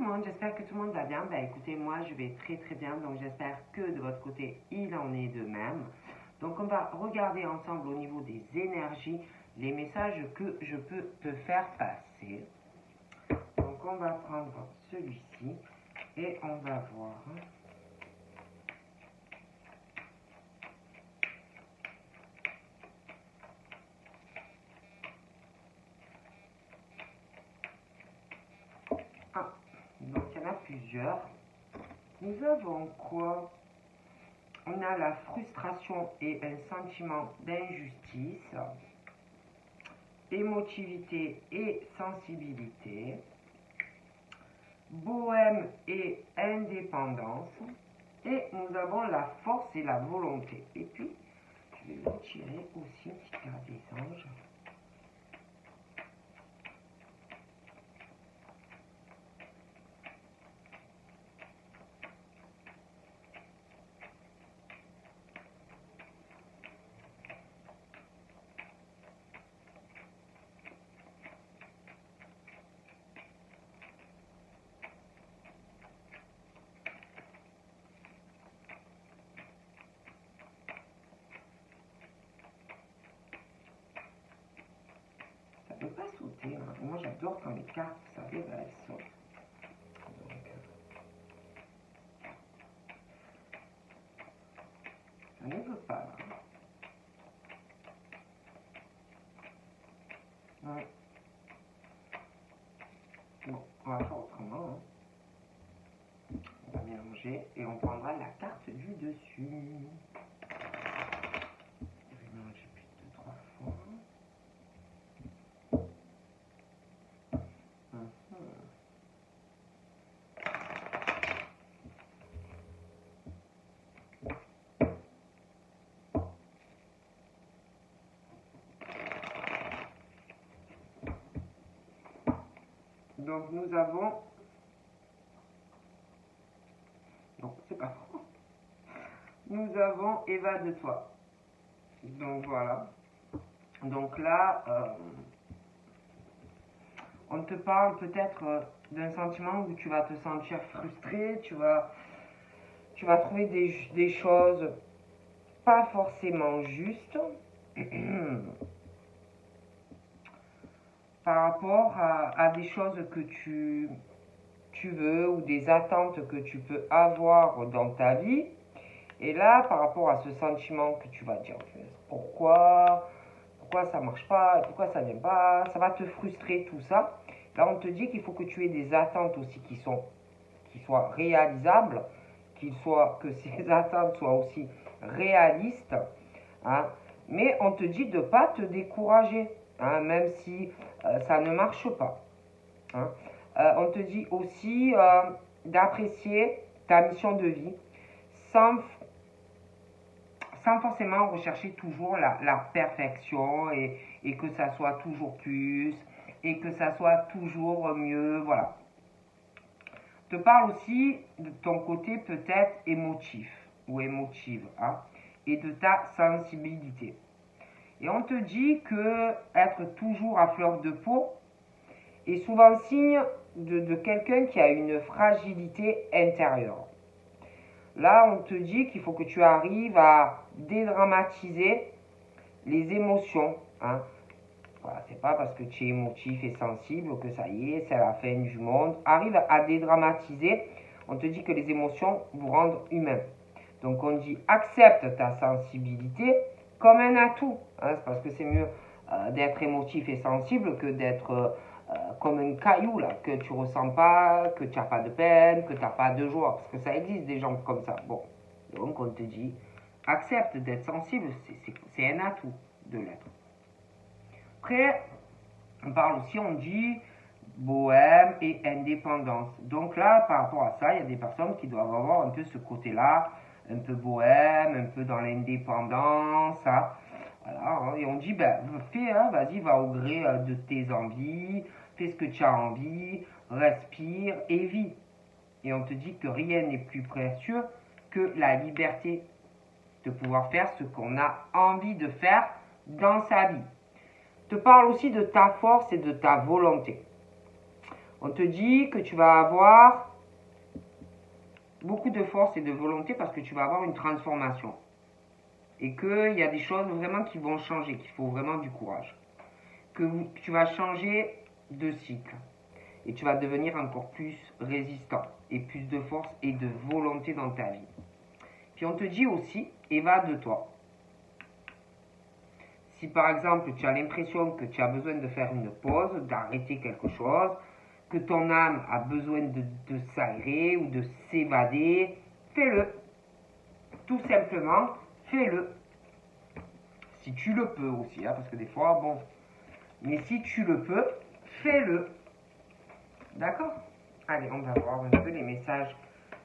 le monde, j'espère que tout le monde va bien. Ben écoutez, moi je vais très très bien, donc j'espère que de votre côté il en est de même. Donc on va regarder ensemble au niveau des énergies les messages que je peux te faire passer. Donc on va prendre celui-ci et on va voir. Ah, donc il y en a plusieurs. Nous avons quoi? On a la frustration et un sentiment d'injustice, émotivité et sensibilité, bohème et indépendance, et nous avons la force et la volonté. Et puis, je vais retirer aussi une petite carte des anges. Ça ne peut pas sauter. Hein. Moi, j'adore quand les cartes, vous savez, ben, elles sautent. Donc, ça ne veut pas. Là. Ouais. Bon, on va faire autrement. Hein. On va mélanger et on prendra la carte du dessus. Je vais mélanger plus de 3 fois. Donc nous avons, donc c'est pas faux, nous avons évade-toi. Donc voilà. Donc là, on te parle peut-être d'un sentiment où tu vas te sentir frustré, tu vas trouver des choses pas forcément justes par rapport à des choses que tu veux ou des attentes que tu peux avoir dans ta vie. Et là, par rapport à ce sentiment que tu vas dire, pourquoi ça marche pas, pourquoi ça vient pas, ça va te frustrer tout ça. Là, on te dit qu'il faut que tu aies des attentes aussi qui soient réalisables, que ces attentes soient aussi réalistes, hein. Mais on te dit de ne pas te décourager, hein, même si ça ne marche pas. Hein. On te dit aussi d'apprécier ta mission de vie sans forcément rechercher toujours la perfection et que ça soit toujours plus et que ça soit toujours mieux, voilà. Te parle aussi de ton côté peut-être émotif ou émotive, hein, et de ta sensibilité. Et on te dit que être toujours à fleur de peau est souvent signe de quelqu'un qui a une fragilité intérieure. Là, on te dit qu'il faut que tu arrives à dédramatiser les émotions. Hein. Voilà, c'est pas parce que tu es émotif et sensible que ça y est, c'est la fin du monde. Arrive à dédramatiser. On te dit que les émotions vous rendent humain. Donc on dit accepte ta sensibilité comme un atout. Hein, c'est parce que c'est mieux d'être émotif et sensible que d'être comme un caillou là, que tu ressens pas, que tu n'as pas de peine, que tu n'as pas de joie. Parce que ça existe des gens comme ça. Bon, donc on te dit accepte d'être sensible, c'est un atout de l'être. Après, on parle aussi, on dit bohème et indépendance. Donc là, par rapport à ça, il y a des personnes qui doivent avoir un peu ce côté-là, un peu bohème, un peu dans l'indépendance. Hein. Voilà, et on dit, ben, fais, hein, vas-y, va au gré de tes envies, fais ce que tu as envie, respire et vis. Et on te dit que rien n'est plus précieux que la liberté de pouvoir faire ce qu'on a envie de faire dans sa vie. Te parle aussi de ta force et de ta volonté. On te dit que tu vas avoir beaucoup de force et de volonté parce que tu vas avoir une transformation. Et qu'il y a des choses vraiment qui vont changer, qu'il faut vraiment du courage. Que tu vas changer de cycle. Et tu vas devenir encore plus résistant. Et plus de force et de volonté dans ta vie. Puis on te dit aussi, évade-toi. Si par exemple tu as l'impression que tu as besoin de faire une pause, d'arrêter quelque chose, que ton âme a besoin de s'aérer ou de s'évader, fais-le. Tout simplement, fais-le. Si tu le peux aussi, hein, parce que des fois, bon. Mais si tu le peux, fais-le. D'accord? Allez, on va voir un peu les messages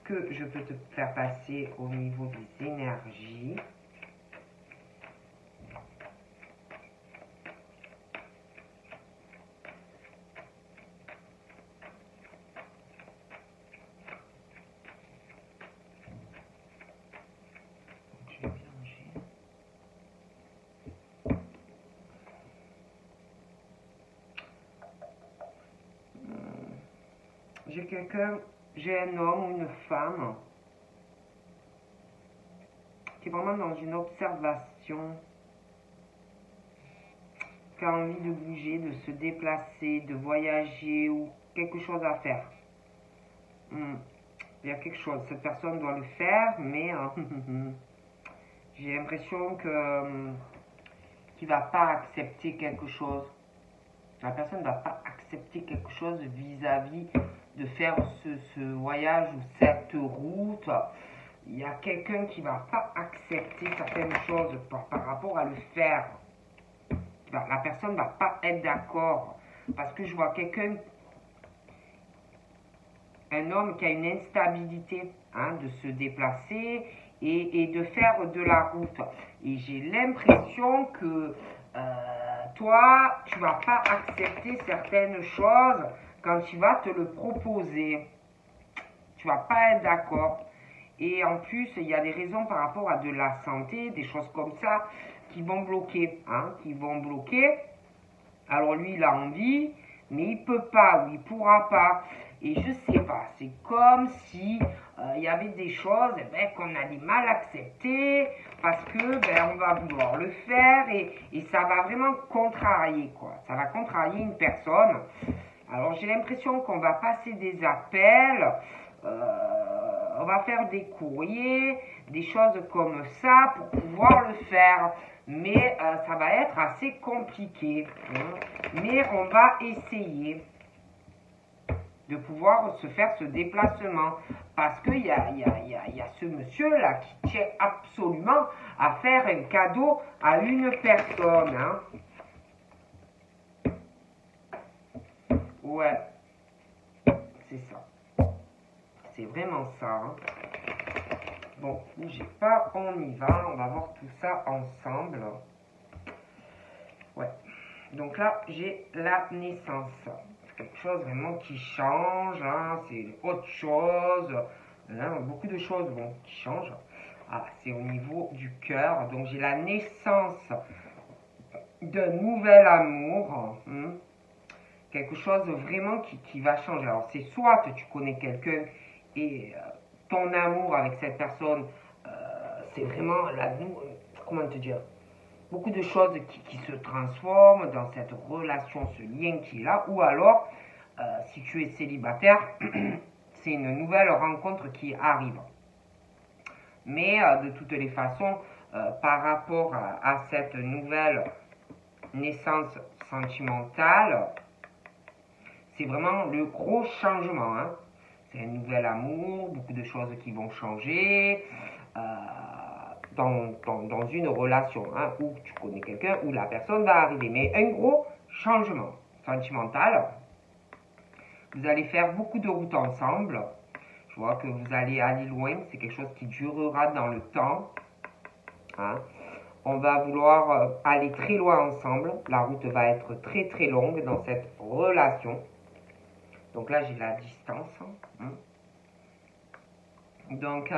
que je peux te faire passer au niveau des énergies. J'ai un homme ou une femme qui est vraiment dans une observation, qui a envie de bouger, de se déplacer, de voyager ou quelque chose à faire. Il y a quelque chose, cette personne doit le faire, mais j'ai l'impression que qu'il ne va pas accepter quelque chose. La personne ne va pas accepter quelque chose vis-à-vis de faire ce voyage ou cette route. Il y a quelqu'un qui ne va pas accepter certaines choses par rapport à le faire. La personne ne va pas être d'accord. Parce que je vois quelqu'un, un homme qui a une instabilité de se déplacer et de faire de la route. Et j'ai l'impression que toi, tu ne vas pas accepter certaines choses quand tu vas te le proposer. Tu ne vas pas être d'accord. Et en plus, il y a des raisons par rapport à de la santé, des choses comme ça, qui vont bloquer. Qui vont bloquer. Alors lui, il a envie, mais il ne peut pas ou il ne pourra pas. Et je ne sais pas, c'est comme si il y avait des choses qu'on a du mal à accepter parce que on va vouloir le faire et ça va vraiment contrarier quoi. Ça va contrarier une personne. Alors j'ai l'impression qu'on va passer des appels, on va faire des courriers, des choses comme ça pour pouvoir le faire. Mais ça va être assez compliqué. Mais on va essayer de pouvoir se faire ce déplacement. Parce qu'il y a ce monsieur-là qui tient absolument à faire un cadeau à une personne. Ouais, c'est ça. C'est vraiment ça. Bon, bougez pas, on y va. On va voir tout ça ensemble. Ouais. Donc là, j'ai la naissance. Quelque chose vraiment qui change, c'est autre chose, beaucoup de choses qui changent. C'est au niveau du cœur, donc j'ai la naissance d'un nouvel amour, quelque chose vraiment qui va changer. Alors c'est soit tu connais quelqu'un et ton amour avec cette personne, c'est vraiment comment te dire, beaucoup de choses qui se transforment dans cette relation, ce lien qui est là. Ou alors, si tu es célibataire, c'est une nouvelle rencontre qui arrive. Mais de toutes les façons, par rapport à cette nouvelle naissance sentimentale, c'est vraiment le gros changement. C'est un nouvel amour, beaucoup de choses qui vont changer. Dans une relation où tu connais quelqu'un, où la personne va arriver. Mais un gros changement sentimental. Vous allez faire beaucoup de routes ensemble. Je vois que vous allez aller loin. C'est quelque chose qui durera dans le temps. On va vouloir aller très loin ensemble. La route va être très très longue dans cette relation. Donc là, j'ai la distance. Donc,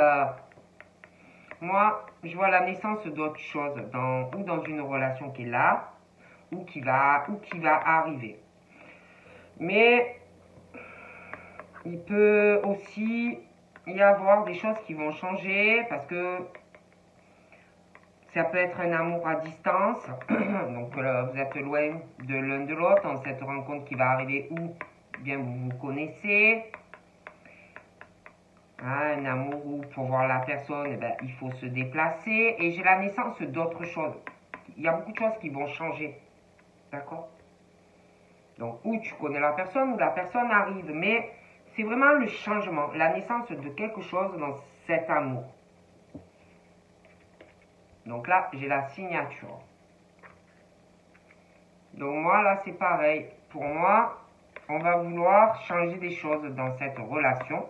moi, je vois la naissance d'autre chose, ou dans une relation qui est là, ou qui va arriver. Mais Il peut aussi y avoir des choses qui vont changer parce que ça peut être un amour à distance. Donc vous êtes loin de l'un de l'autre dans cette rencontre qui va arriver où bien vous vous connaissez. Un amour où pour voir la personne, eh ben, il faut se déplacer. Et j'ai la naissance d'autres choses. Il y a beaucoup de choses qui vont changer. D'accord? Donc, où tu connais la personne, où la personne arrive. Mais c'est vraiment le changement, la naissance de quelque chose dans cet amour. Donc là, j'ai la signature. Donc moi, là, c'est pareil. Pour moi, on va vouloir changer des choses dans cette relation.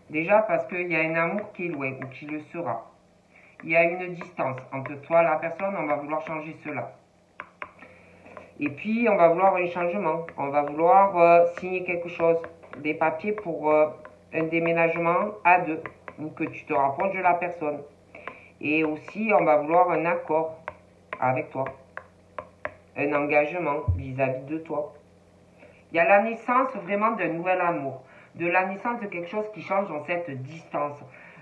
Déjà parce qu'il y a un amour qui est loin ou qui le sera. Il y a une distance entre toi et la personne, on va vouloir changer cela. Et puis, on va vouloir un changement. On va vouloir signer quelque chose, des papiers pour un déménagement à deux, ou que tu te rapproches de la personne. Et aussi, on va vouloir un accord avec toi, un engagement vis-à-vis de toi. Il y a la naissance vraiment d'un nouvel amour, de la naissance de quelque chose qui change dans cette distance.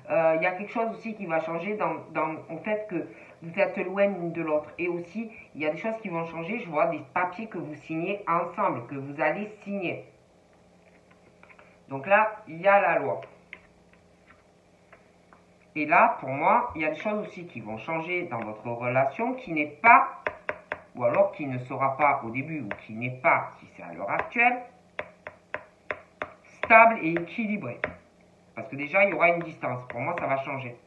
Il y a quelque chose aussi qui va changer dans le fait que vous êtes loin l'une de l'autre. Et aussi, il y a des choses qui vont changer. Je vois des papiers que vous signez ensemble, que vous allez signer. Donc là, il y a la loi. Et là, pour moi, il y a des choses aussi qui vont changer dans votre relation qui n'est pas, ou alors qui ne sera pas au début, ou qui n'est pas, si c'est à l'heure actuelle, stable et équilibré. Parce que déjà, il y aura une distance. Pour moi, ça va changer.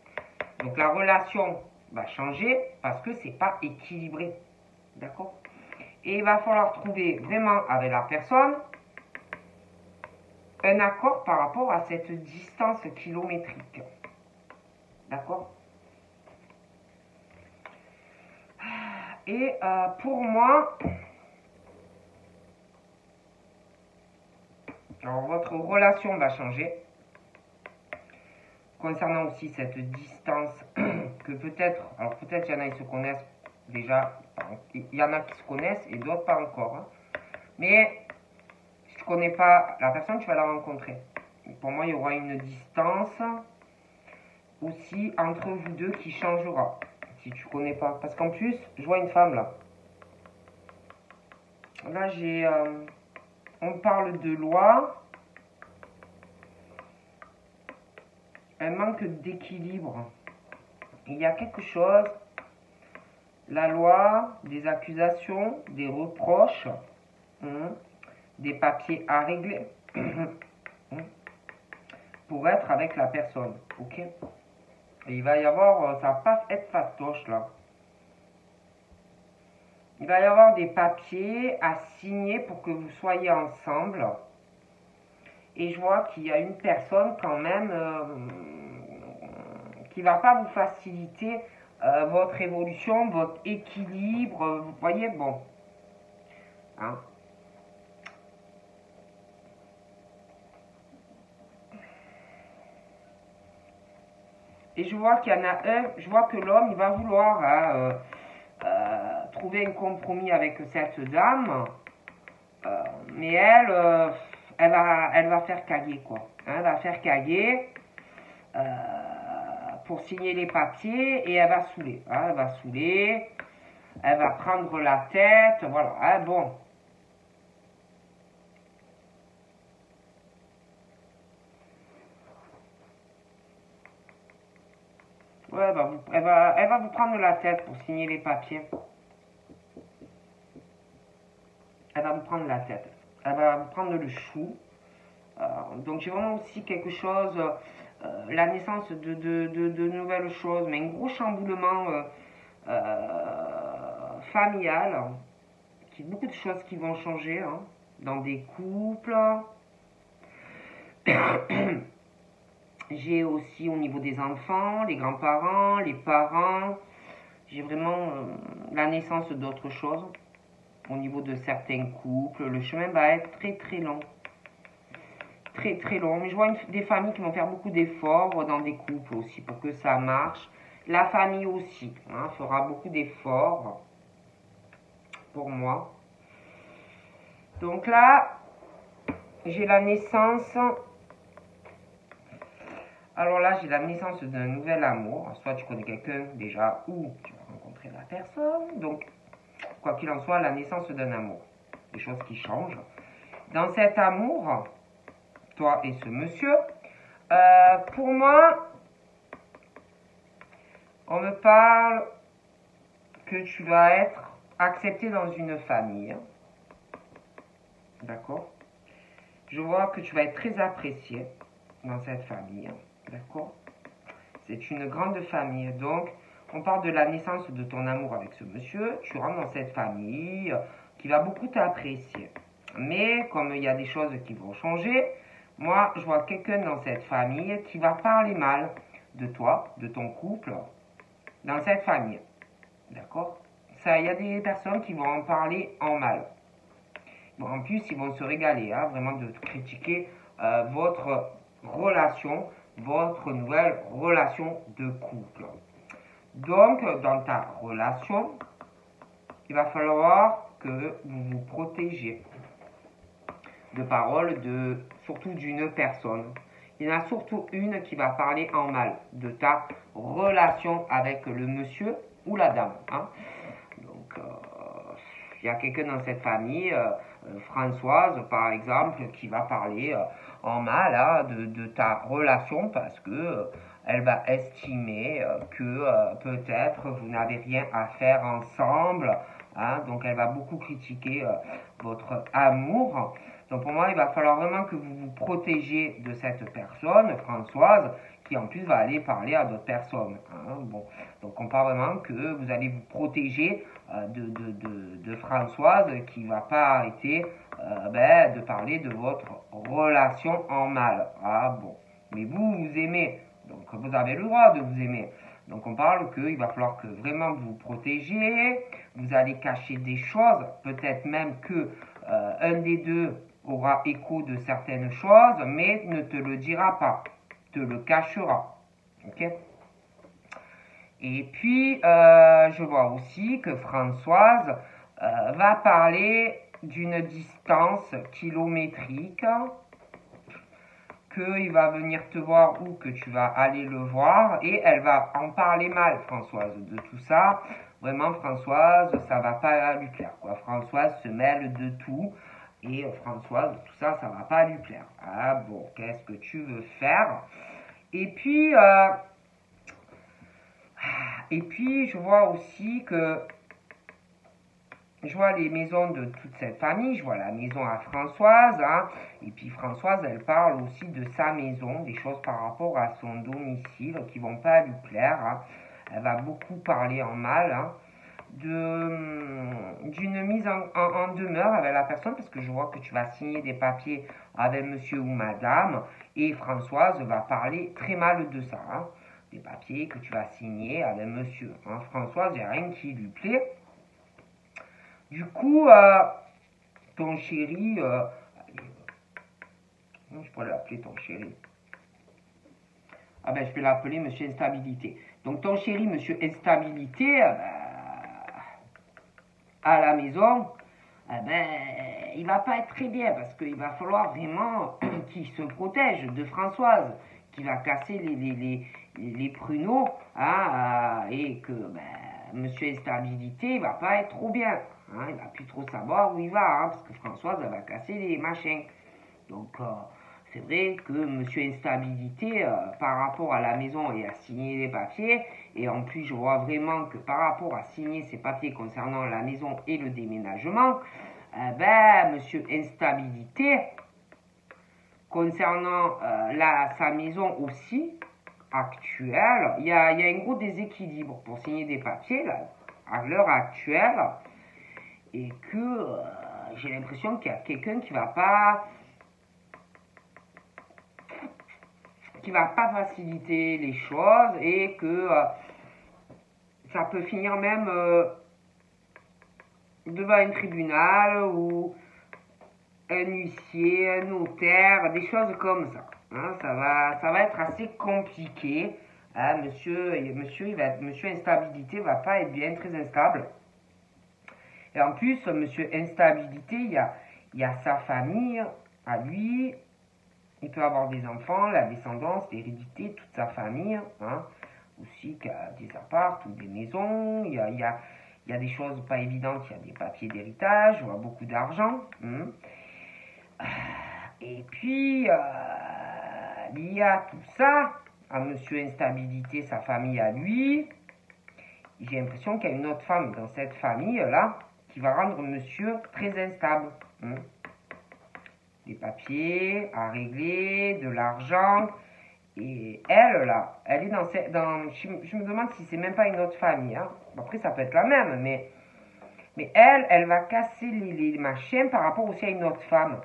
Donc la relation va changer parce que c'est pas équilibré. D'accord? Et il va falloir trouver vraiment avec la personne un accord par rapport à cette distance kilométrique. D'accord? Et pour moi, alors votre relation va changer. Concernant aussi cette distance que peut-être, alors peut-être il y en a qui se connaissent déjà, il y en a qui se connaissent et d'autres pas encore. Hein. Mais si tu ne connais pas la personne, tu vas la rencontrer. Pour moi, il y aura une distance aussi entre vous deux qui changera. Si tu ne connais pas. Parce qu'en plus, je vois une femme là. Là, j'ai... on parle de loi. Un manque d'équilibre. Il y a quelque chose, la loi, des accusations, des reproches, des papiers à régler pour être avec la personne. Ok? Et il va y avoir, ça va pas être fastoche là. Il va y avoir des papiers à signer pour que vous soyez ensemble. Et je vois qu'il y a une personne quand même qui ne va pas vous faciliter votre évolution, votre équilibre. Vous voyez, bon. Hein? Et je vois qu'il y en a un, je vois que l'homme, il va vouloir trouver un compromis avec cette dame. Mais elle, elle va faire caguer, quoi. Hein, elle va faire caguer pour signer les papiers et elle va saouler. Hein, elle va saouler, elle va prendre la tête, voilà. Hein, bon. Ouais, elle va vous prendre la tête pour signer les papiers. Elle va vous prendre la tête. Elle va vous prendre le chou. Donc j'ai vraiment aussi quelque chose, la naissance de nouvelles choses, mais un gros chamboulement familial, qui beaucoup de choses qui vont changer hein, dans des couples. J'ai aussi au niveau des enfants, les grands-parents, les parents, j'ai vraiment la naissance d'autres choses. Au niveau de certains couples, le chemin va être très très long. Très très long. Mais je vois des familles qui vont faire beaucoup d'efforts dans des couples aussi pour que ça marche. La famille aussi hein, fera beaucoup d'efforts pour moi. Donc là, j'ai la naissance. Alors là, j'ai la naissance d'un nouvel amour. Soit tu connais quelqu'un déjà ou tu vas rencontrer la personne. Donc, quoi qu'il en soit, la naissance d'un amour. Des choses qui changent. Dans cet amour, toi et ce monsieur, pour moi, on me parle que tu vas être accepté dans une famille. D'accord? Je vois que tu vas être très apprécié dans cette famille. D'accord? C'est une grande famille. Donc, on parle de la naissance de ton amour avec ce monsieur. Tu rentres dans cette famille qui va beaucoup t'apprécier. Mais, comme il y a des choses qui vont changer, moi, je vois quelqu'un dans cette famille qui va parler mal de toi, de ton couple, dans cette famille. D'accord? Ça, il y a des personnes qui vont en parler en mal. Bon, en plus, ils vont se régaler, hein, vraiment de critiquer votre relation, votre nouvelle relation de couple. Donc, dans ta relation, il va falloir que vous vous protégiez de paroles surtout d'une personne. Il y en a surtout une qui va parler en mal de ta relation avec le monsieur ou la dame. Hein. Donc, il y a quelqu'un dans cette famille, Françoise par exemple, qui va parler en mal hein, de ta relation parce que elle va estimer que peut-être vous n'avez rien à faire ensemble. Hein, donc elle va beaucoup critiquer votre amour. Donc pour moi, il va falloir vraiment que vous vous protégiez de cette personne, Françoise, qui en plus va aller parler à d'autres personnes. Hein. Bon. Donc on parle vraiment que vous allez vous protéger de Françoise qui ne va pas arrêter de parler de votre relation en mal. Ah bon. Mais vous aimez. Donc vous avez le droit de vous aimer. Donc on parle qu'il va falloir que vraiment vous vous protégiez. Vous allez cacher des choses. Peut-être même que un des deux aura écho de certaines choses, mais ne te le dira pas, te le cachera. Ok? Et puis, je vois aussi que Françoise va parler d'une distance kilométrique, qu'il va venir te voir ou que tu vas aller le voir, et elle va en parler mal, Françoise, de tout ça. Vraiment, Françoise, ça va pas lui plaire, quoi. Françoise se mêle de tout. Et Françoise, tout ça, ça va pas lui plaire. Ah bon, qu'est-ce que tu veux faire? Et puis, je vois aussi que je vois les maisons de toute cette famille. Je vois la maison à Françoise. Hein, et puis Françoise, elle parle aussi de sa maison, des choses par rapport à son domicile qui vont pas lui plaire. Hein. Elle va beaucoup parler en mal. Hein. D'une mise en demeure avec la personne parce que je vois que tu vas signer des papiers avec monsieur ou madame et Françoise va parler très mal de ça. Hein, des papiers que tu vas signer avec monsieur. Hein, Françoise, il n'y a rien qui lui plaît. Du coup, ton chéri, je pourrais l'appeler ton chéri. Ah ben, je vais l'appeler monsieur Instabilité. Donc, ton chéri, monsieur Instabilité, à la maison, il va pas être très bien parce qu'il va falloir vraiment qu'il se protège de Françoise qui va casser les pruneaux hein, et que monsieur Instabilité il va pas être trop bien. Hein, il va plus trop savoir où il va hein, parce que Françoise elle va casser les machins. Donc c'est vrai que monsieur Instabilité, par rapport à la maison et à signer les papiers, et en plus je vois vraiment que par rapport à signer ces papiers concernant la maison et le déménagement, monsieur Instabilité, concernant sa maison aussi, actuelle, il y a un gros déséquilibre pour signer des papiers là, à l'heure actuelle, et que j'ai l'impression qu'il y a quelqu'un qui va pas faciliter les choses et que ça peut finir même devant un tribunal ou un huissier, un notaire, des choses comme ça. Hein, ça va être assez compliqué. Hein, monsieur Instabilité va pas être bien, très instable. Et en plus, monsieur Instabilité, il y a sa famille à lui. Il peut avoir des enfants, la descendance, l'hérédité, toute sa famille. Hein. Aussi qu'il y a des apparts ou des maisons. Il y a des choses pas évidentes. Il y a des papiers d'héritage, ou beaucoup d'argent. Et puis, il y a tout ça. À Monsieur Instabilité, sa famille à lui. J'ai l'impression qu'il y a une autre femme dans cette famille-là qui va rendre Monsieur très instable. Des papiers à régler, de l'argent. Et elle, là, elle est je me demande si c'est même pas une autre famille. Hein. Après, ça peut être la même, mais elle va casser les machins par rapport aussi à une autre femme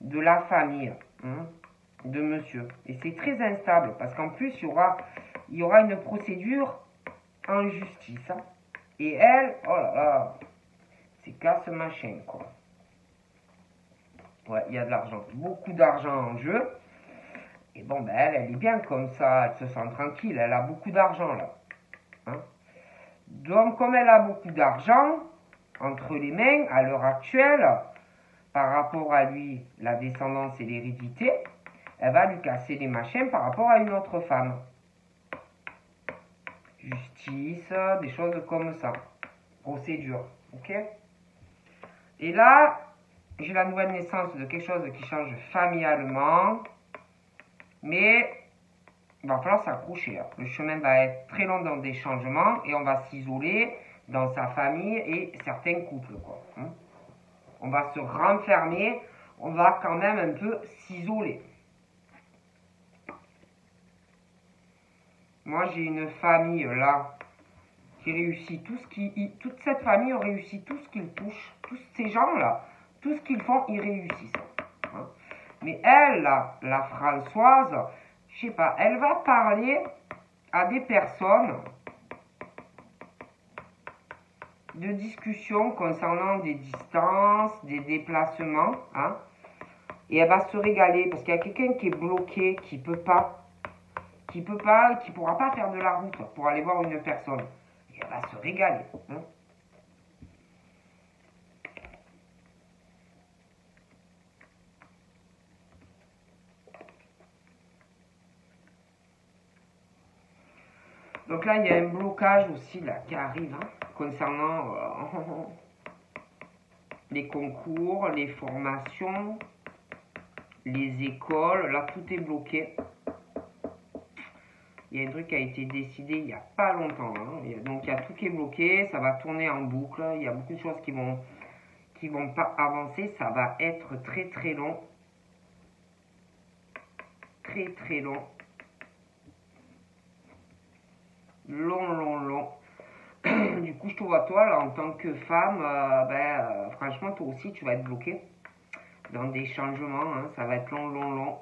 de la famille de monsieur. Et c'est très instable, parce qu'en plus, il y aura une procédure en justice. Hein. Et elle, oh là là, c'est casse machin, quoi. Ouais, il y a de l'argent, beaucoup d'argent en jeu. Et bon, ben elle est bien comme ça, elle se sent tranquille, elle a beaucoup d'argent là. Hein. Donc, comme elle a beaucoup d'argent entre les mains à l'heure actuelle, par rapport à lui, la descendance et l'hérédité, elle va lui casser les machins par rapport à une autre femme. Justice, des choses comme ça. Procédure, ok? Et là, j'ai la nouvelle naissance de quelque chose qui change familialement. Mais il va falloir s'accrocher. Hein. Le chemin va être très long dans des changements et on va s'isoler dans sa famille et certains couples. Quoi. Hein. On va se renfermer, on va quand même un peu s'isoler. Moi, j'ai une famille là qui réussit toute cette famille réussit tout ce qu'ils touchent. Tous ces gens-là, tout ce qu'ils font, ils réussissent. Hein. Mais elle, là, la Françoise, je sais pas, elle va parler à des personnes de discussions concernant des distances, des déplacements, hein, et elle va se régaler parce qu'il y a quelqu'un qui est bloqué, qui pourra pas faire de la route pour aller voir une personne. Et elle va se régaler. Hein. Donc là, il y a un blocage aussi là, qui arrive hein, concernant les concours, les formations, les écoles. Là, tout est bloqué. Il y a un truc qui a été décidé il n'y a pas longtemps. Hein. Donc, il y a tout qui est bloqué. Ça va tourner en boucle. Il y a beaucoup de choses qui vont pas avancer. Ça va être très, très long. Très, très long. Long. Du coup, je te vois toi, là, en tant que femme, franchement, toi aussi, tu vas être bloqué dans des changements. Hein, ça va être long.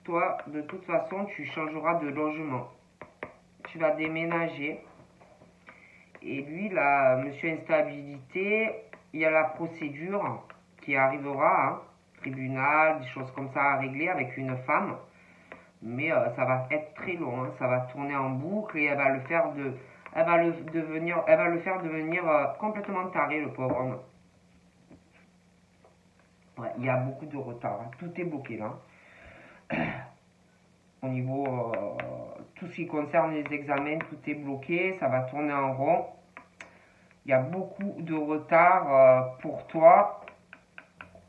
Toi, de toute façon, tu changeras de logement. Tu vas déménager. Et lui, là, monsieur Instabilité, il y a la procédure qui arrivera, hein, tribunal, des choses comme ça à régler avec une femme. Mais ça va être très long, hein, ça va tourner en boucle et elle va le faire devenir complètement taré, le pauvre homme. Ouais, il y a beaucoup de retard, hein, tout est bloqué là. Au niveau tout ce qui concerne les examens, tout est bloqué, ça va tourner en rond. Il y a beaucoup de retard pour toi,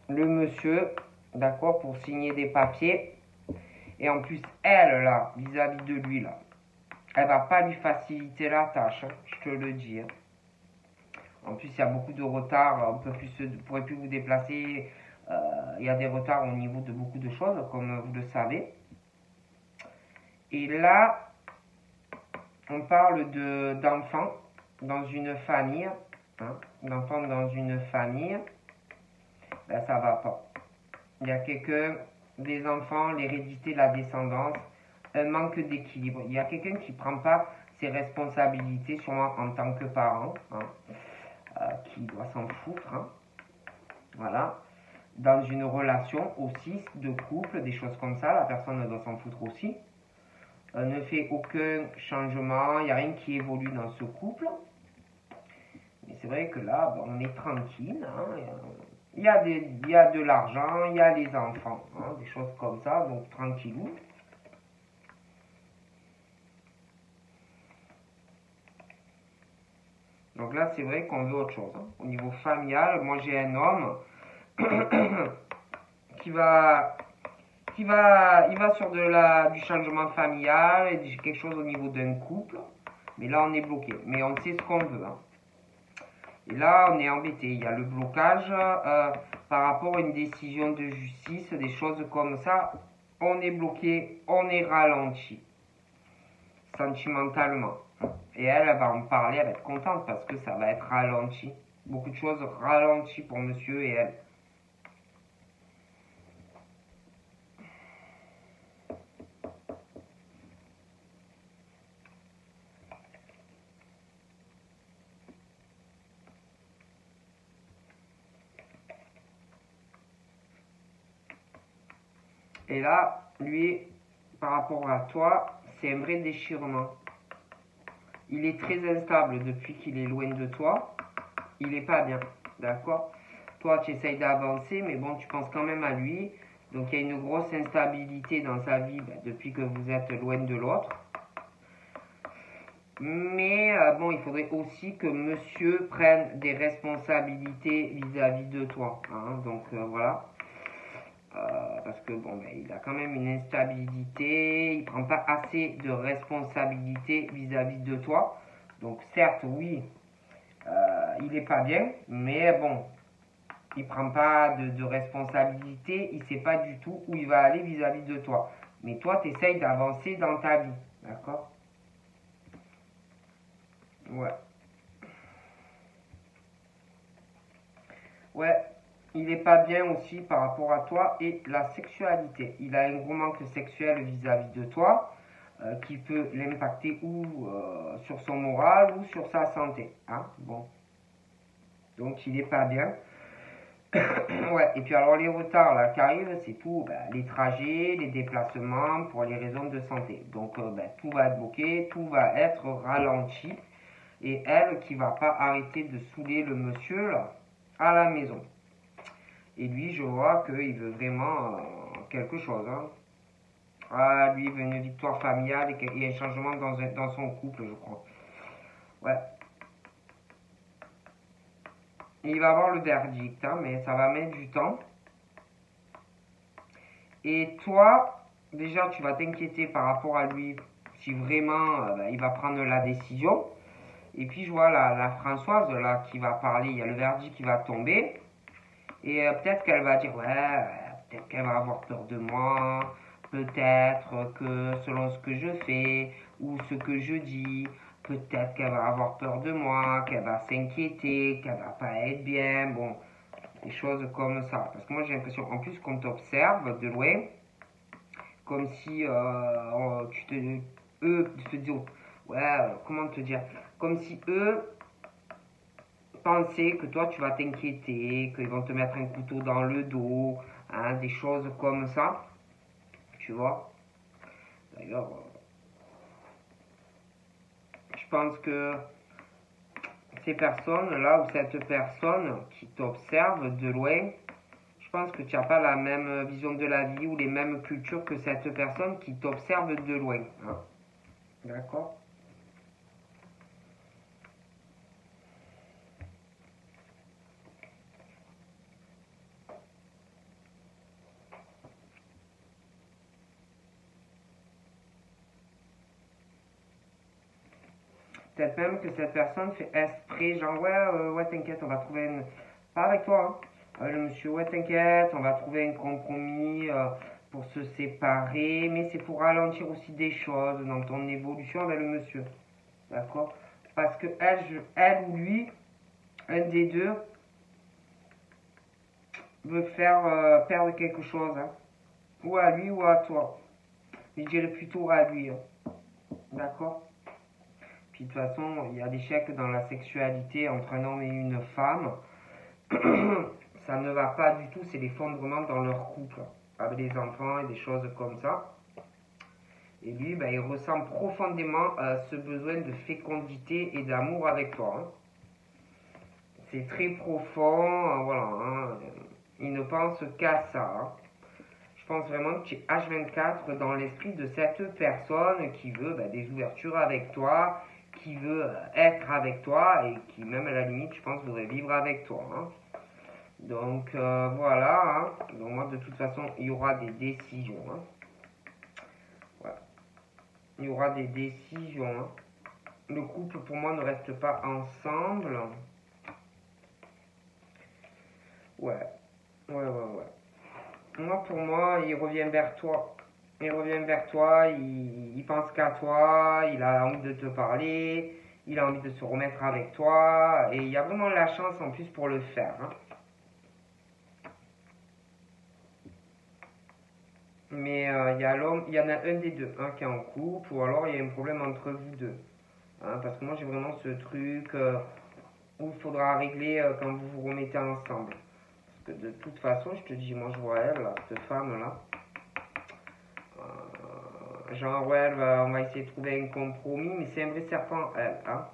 le monsieur, d'accord, pour signer des papiers. Et en plus, elle, là, vis-à-vis de lui, là, elle va pas lui faciliter la tâche, hein, je te le dis. Hein. En plus, il y a beaucoup de retard, on ne pourrait plus vous déplacer. Il y a des retards au niveau de beaucoup de choses, comme vous le savez. Et là, on parle d'enfants dans une famille. Hein, d'enfants dans une famille, ben, ça va pas. Il y a des enfants, l'hérédité, la descendance, un manque d'équilibre. Il y a quelqu'un qui ne prend pas ses responsabilités, sûrement en tant que parent, hein, qui doit s'en foutre. Hein, voilà. Dans une relation aussi de couple, des choses comme ça, la personne doit s'en foutre aussi. Ne fait aucun changement, il n'y a rien qui évolue dans ce couple. Mais c'est vrai que là, on est tranquille. Hein, il y a de l'argent, il y a les enfants, hein, des choses comme ça, donc tranquillou. Donc là, c'est vrai qu'on veut autre chose, hein. Au niveau familial, moi j'ai un homme qui va, il va sur du changement familial et quelque chose au niveau d'un couple. Mais là, on est bloqué. Mais on sait ce qu'on veut, hein. Et là, on est embêté. Il y a le blocage par rapport à une décision de justice, des choses comme ça. On est bloqué, on est ralenti sentimentalement. Et elle, elle va en parler, elle va être contente parce que ça va être ralenti. Beaucoup de choses ralenties pour monsieur et elle. Et là, lui, par rapport à toi, c'est un vrai déchirement. Il est très instable depuis qu'il est loin de toi. Il n'est pas bien, d'accord? Toi, tu essayes d'avancer, mais bon, tu penses quand même à lui. Donc, il y a une grosse instabilité dans sa vie depuis que vous êtes loin de l'autre. Mais bon, il faudrait aussi que monsieur prenne des responsabilités vis-à-vis de toi, hein. Donc, voilà. Parce que bon, ben, il a quand même une instabilité, il prend pas assez de responsabilité vis-à-vis de toi. Donc certes, oui, il est pas bien, mais bon, il prend pas de responsabilité, il sait pas du tout où il va aller vis-à-vis de toi. Mais toi, tu essayes d'avancer dans ta vie, d'accord? Ouais. Ouais, il est pas bien aussi par rapport à toi et la sexualité. Il a un gros manque sexuel vis-à-vis de toi qui peut l'impacter ou sur son moral ou sur sa santé, hein. Bon, donc il est pas bien. Ouais, et puis alors les retards là qui arrivent, c'est tout, ben, les trajets, les déplacements pour les raisons de santé. Donc ben, tout va être bloqué, tout va être ralenti. Et elle qui va pas arrêter de saouler le monsieur là, à la maison. Et lui, je vois qu'il veut vraiment quelque chose, hein. Ah, lui, il veut une victoire familiale et un changement dans son couple, je crois. Ouais. Et il va avoir le verdict, hein, mais ça va mettre du temps. Et toi, déjà, tu vas t'inquiéter par rapport à lui, si vraiment bah, il va prendre la décision. Et puis, je vois la Françoise, là, qui va parler, il y a le verdict qui va tomber. Et peut-être qu'elle va dire, ouais, peut-être qu'elle va avoir peur de moi, peut-être que selon ce que je fais ou ce que je dis, peut-être qu'elle va avoir peur de moi, qu'elle va s'inquiéter, qu'elle va pas être bien, bon, des choses comme ça. Parce que moi j'ai l'impression, en plus qu'on t'observe de loin, comme si eux se disent, ouais, comment te dire, comme si eux penser que toi tu vas t'inquiéter, qu'ils vont te mettre un couteau dans le dos, hein, des choses comme ça, tu vois. D'ailleurs, je pense que ces personnes-là ou cette personne qui t'observe de loin, je pense que tu n'as pas la même vision de la vie ou les mêmes cultures que cette personne qui t'observe de loin, hein. D'accord? Peut-être même que cette personne fait esprit, genre ouais t'inquiète, on va trouver une... Pas avec toi, hein. Le monsieur, ouais t'inquiète, on va trouver un compromis pour se séparer, mais c'est pour ralentir aussi des choses dans ton évolution avec le monsieur, d'accord? Parce que elle ou lui, un des deux, veut faire perdre quelque chose, hein. Ou à lui ou à toi. Mais je dirais plutôt à lui, hein. D'accord? Puis de toute façon, il y a des chèques dans la sexualité entre un homme et une femme. Ça ne va pas du tout, c'est l'effondrement dans leur couple, avec des enfants et des choses comme ça. Et lui, ben, il ressent profondément ce besoin de fécondité et d'amour avec toi, hein. c'est très profond, voilà, hein. Il ne pense qu'à ça, hein. Je pense vraiment que tu es H24 dans l'esprit de cette personne qui veut des ouvertures avec toi, qui veut être avec toi et qui même à la limite, je pense, voudrait vivre avec toi, hein. Donc voilà, hein. Donc moi de toute façon, il y aura des décisions, hein. Voilà. Il y aura des décisions, hein. Le couple pour moi ne reste pas ensemble. Ouais, ouais. Moi, pour moi, il revient vers toi. Il revient vers toi, il pense qu'à toi, il a envie de te parler, il a envie de se remettre avec toi, et il y a vraiment la chance en plus pour le faire, hein. Mais il y a l'homme, il y en a un des deux, un qui est en couple, ou alors il y a un problème entre vous deux, hein, parce que moi j'ai vraiment ce truc où il faudra régler quand vous vous remettez ensemble. Parce que de toute façon, je te dis, moi je vois elle, là, cette femme-là. Genre, ouais, on va essayer de trouver un compromis, mais c'est un vrai serpent, elle, hein.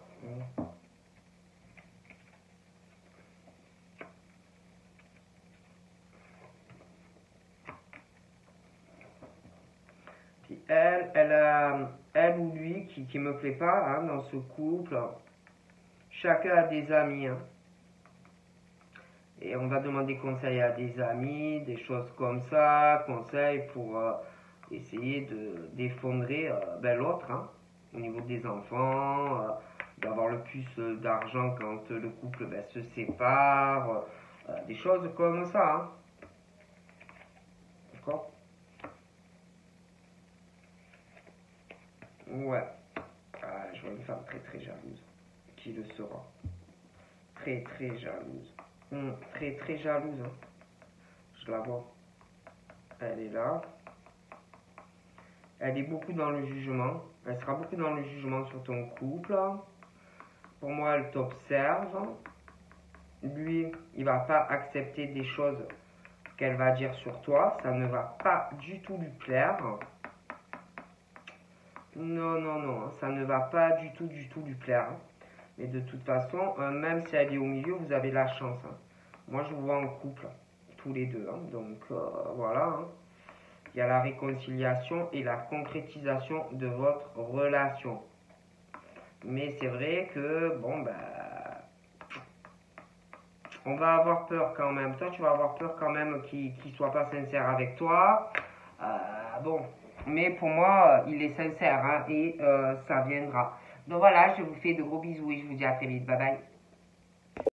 Puis elle ou lui qui me plaît pas, hein, dans ce couple. Chacun a des amis, hein. Et on va demander conseil à des amis, des choses comme ça, conseil pour essayer d'effondrer l'autre, hein, au niveau des enfants, d'avoir le plus d'argent quand le couple se sépare, des choses comme ça, hein. D'accord? Ouais. Ah, je vois une femme très très jalouse. Qui le sera? Très très jalouse. Très très jalouse, hein. Je la vois. Elle est là. Elle est beaucoup dans le jugement. Elle sera beaucoup dans le jugement sur ton couple. Pour moi, elle t'observe. Lui, il va pas accepter des choses qu'elle va dire sur toi. Ça ne va pas du tout lui plaire. Non, non, non. Ça ne va pas du tout lui plaire. Mais de toute façon, même si elle est au milieu, vous avez la chance, hein. Moi, je vous vois en couple, tous les deux, hein. Donc, voilà, hein. Il y a la réconciliation et la concrétisation de votre relation. Mais c'est vrai que, bon, on va avoir peur quand même. Toi, tu vas avoir peur quand même qu'il ne soit pas sincère avec toi. Bon, mais pour moi, il est sincère, hein, et ça viendra. Donc voilà, je vous fais de gros bisous et je vous dis à très vite. Bye bye.